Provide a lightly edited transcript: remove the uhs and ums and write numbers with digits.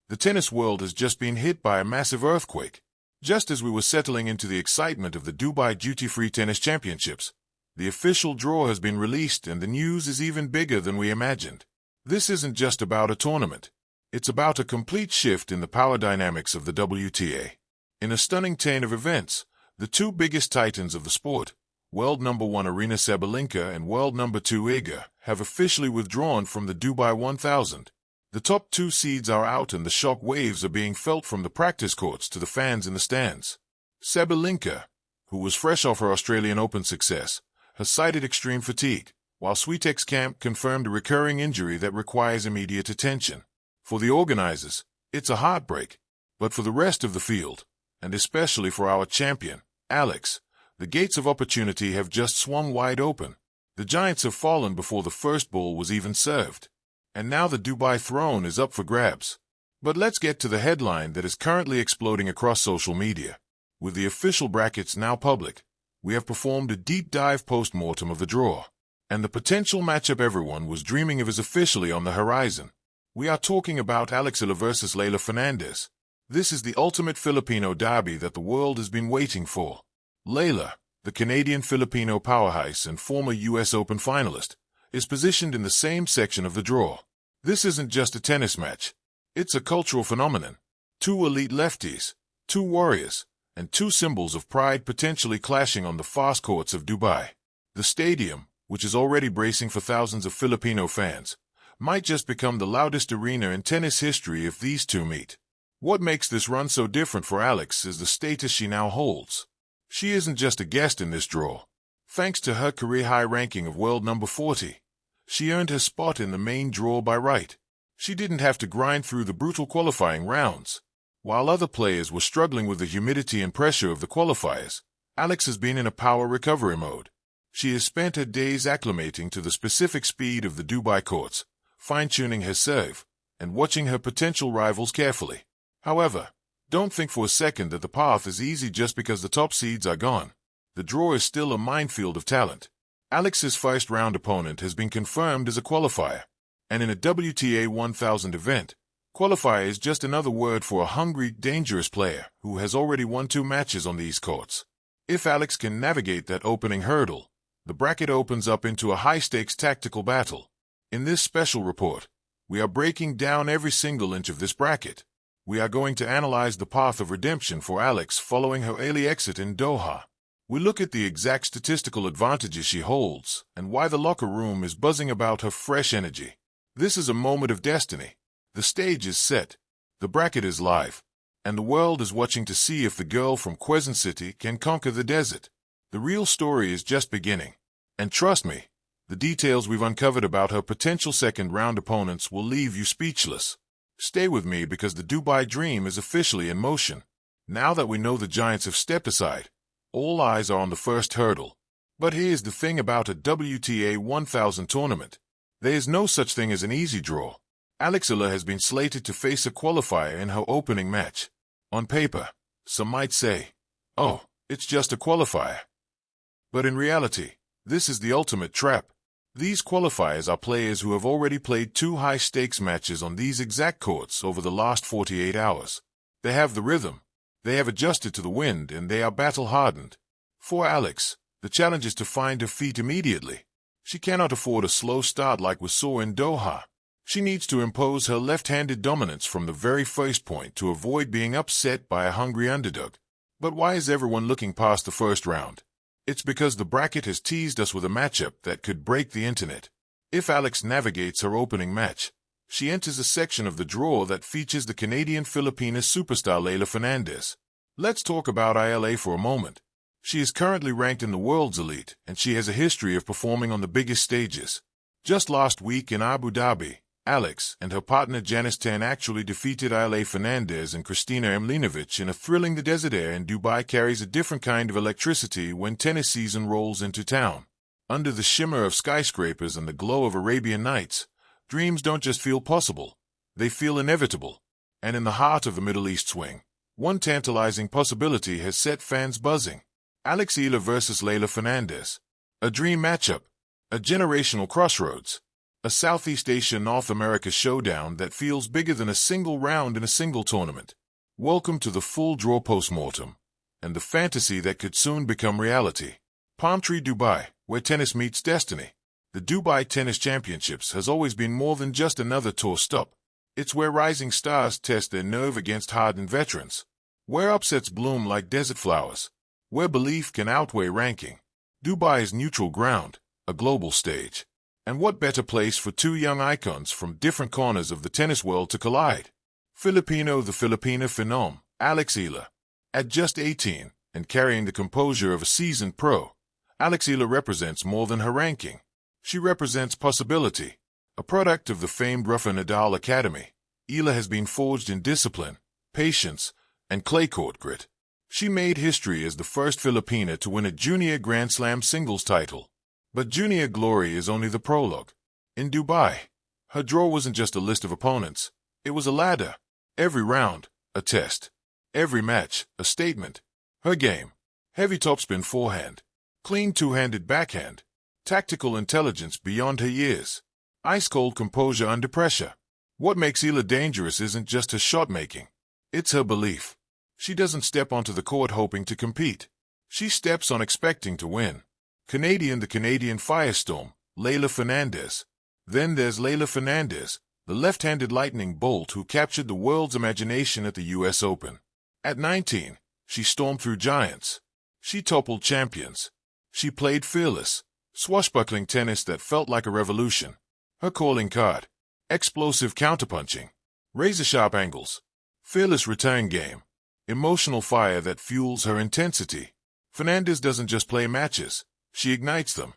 The tennis world has just been hit by a massive earthquake. Just as we were settling into the excitement of the Dubai Duty-Free Tennis Championships, the official draw has been released and the news is even bigger than we imagined. This isn't just about a tournament. It's about a complete shift in the power dynamics of the WTA. In a stunning chain of events, the two biggest titans of the sport, world number 1 Aryna Sabalenka and world number 2 Iga, have officially withdrawn from the Dubai 1000. The top 2 seeds are out and the shock waves are being felt from the practice courts to the fans in the stands. Sabalenka, who was fresh off her Australian Open success, has cited extreme fatigue, while Swiatek's camp confirmed a recurring injury that requires immediate attention. For the organizers, it's a heartbreak, but for the rest of the field, and especially for our champion, Alex, the gates of opportunity have just swung wide open. The giants have fallen before the first ball was even served. And now the Dubai throne is up for grabs. But let's get to the headline that is currently exploding across social media. With the official brackets now public, we have performed a deep dive post-mortem of the draw. And the potential matchup everyone was dreaming of is officially on the horizon. We are talking about Alex Eala versus LEYLAH Fernandez. This is the ultimate Filipino derby that the world has been waiting for. LEYLAH, the Canadian-Filipino powerhouse and former US Open finalist, is positioned in the same section of the draw. This isn't just a tennis match. It's a cultural phenomenon. 2 elite lefties, 2 warriors, and 2 symbols of pride potentially clashing on the fast courts of Dubai. The stadium, which is already bracing for thousands of Filipino fans, might just become the loudest arena in tennis history if these two meet. What makes this run so different for Alex is the status she now holds. She isn't just a guest in this draw. Thanks to her career-high ranking of world number 40, she earned her spot in the main draw by right. She didn't have to grind through the brutal qualifying rounds. While other players were struggling with the humidity and pressure of the qualifiers, Alex has been in a power recovery mode. She has spent her days acclimating to the specific speed of the Dubai courts, fine-tuning her serve, and watching her potential rivals carefully. However, don't think for a second that the path is easy just because the top seeds are gone. The draw is still a minefield of talent. Alex's first-round opponent has been confirmed as a qualifier, and in a WTA 1000 event, qualifier is just another word for a hungry, dangerous player who has already won 2 matches on these courts. If Alex can navigate that opening hurdle, the bracket opens up into a high-stakes tactical battle. In this special report, we are breaking down every single inch of this bracket. We are going to analyze the path of redemption for Alex following her early exit in Doha. We look at the exact statistical advantages she holds and why the locker room is buzzing about her fresh energy. This is a moment of destiny. The stage is set, the bracket is live, and the world is watching to see if the girl from Quezon City can conquer the desert. The real story is just beginning. And trust me, the details we've uncovered about her potential second-round opponents will leave you speechless. Stay with me because the Dubai dream is officially in motion. Now that we know the giants have stepped aside, all eyes are on the first hurdle. But here's the thing about a WTA 1000 tournament. There is no such thing as an easy draw. Alex Eala has been slated to face a qualifier in her opening match. On paper, some might say, oh, it's just a qualifier. But in reality, this is the ultimate trap. These qualifiers are players who have already played 2 high-stakes matches on these exact courts over the last 48 hours. They have the rhythm. They have adjusted to the wind and they are battle-hardened. For Alex, the challenge is to find her feet immediately. She cannot afford a slow start like we saw in Doha. She needs to impose her left-handed dominance from the very first point to avoid being upset by a hungry underdog. But why is everyone looking past the first round? It's because the bracket has teased us with a matchup that could break the internet. If Alex navigates her opening match, she enters a section of the draw that features the Canadian-Filipina superstar LEYLAH Fernandez. Let's talk about Eala for a moment. She is currently ranked in the world's elite, and she has a history of performing on the biggest stages. Just last week in Abu Dhabi, Alex and her partner Janice Tan actually defeated Eala Fernandez and Kristina Mlinovic in a thrilling. The desert air in Dubai carries a different kind of electricity when tennis season rolls into town. Under the shimmer of skyscrapers and the glow of Arabian Nights, dreams don't just feel possible, they feel inevitable. And in the heart of the Middle East swing, one tantalizing possibility has set fans buzzing. Alex Eala versus LEYLAH Fernandez. A dream matchup. A generational crossroads. A Southeast Asia North America showdown that feels bigger than a single round in a single tournament. Welcome to the full draw postmortem, and the fantasy that could soon become reality. Palm Tree, Dubai, where tennis meets destiny. The Dubai Tennis Championships has always been more than just another tour stop. It's where rising stars test their nerve against hardened veterans, where upsets bloom like desert flowers, where belief can outweigh ranking. Dubai is neutral ground, a global stage. And what better place for two young icons from different corners of the tennis world to collide? The Filipina phenom, Alex Eala. At just 18, and carrying the composure of a seasoned pro, Alex Eala represents more than her ranking. She represents possibility. A product of the famed Rafa Nadal Academy, Eala has been forged in discipline, patience, and clay court grit. She made history as the first Filipina to win a junior Grand Slam singles title. But junior glory is only the prologue. In Dubai, her draw wasn't just a list of opponents. It was a ladder. Every round, a test. Every match, a statement. Her game: heavy topspin forehand, clean two-handed backhand, tactical intelligence beyond her years, ice-cold composure under pressure. What makes Eala dangerous isn't just her shot-making. It's her belief. She doesn't step onto the court hoping to compete. She steps on expecting to win. The Canadian firestorm, LEYLAH Fernandez. Then there's LEYLAH Fernandez, the left-handed lightning bolt who captured the world's imagination at the US Open. At 19, she stormed through giants. She toppled champions. She played fearless, swashbuckling tennis that felt like a revolution. Her calling card: explosive counterpunching, razor-sharp angles, fearless return game, emotional fire that fuels her intensity. Fernandez doesn't just play matches, she ignites them.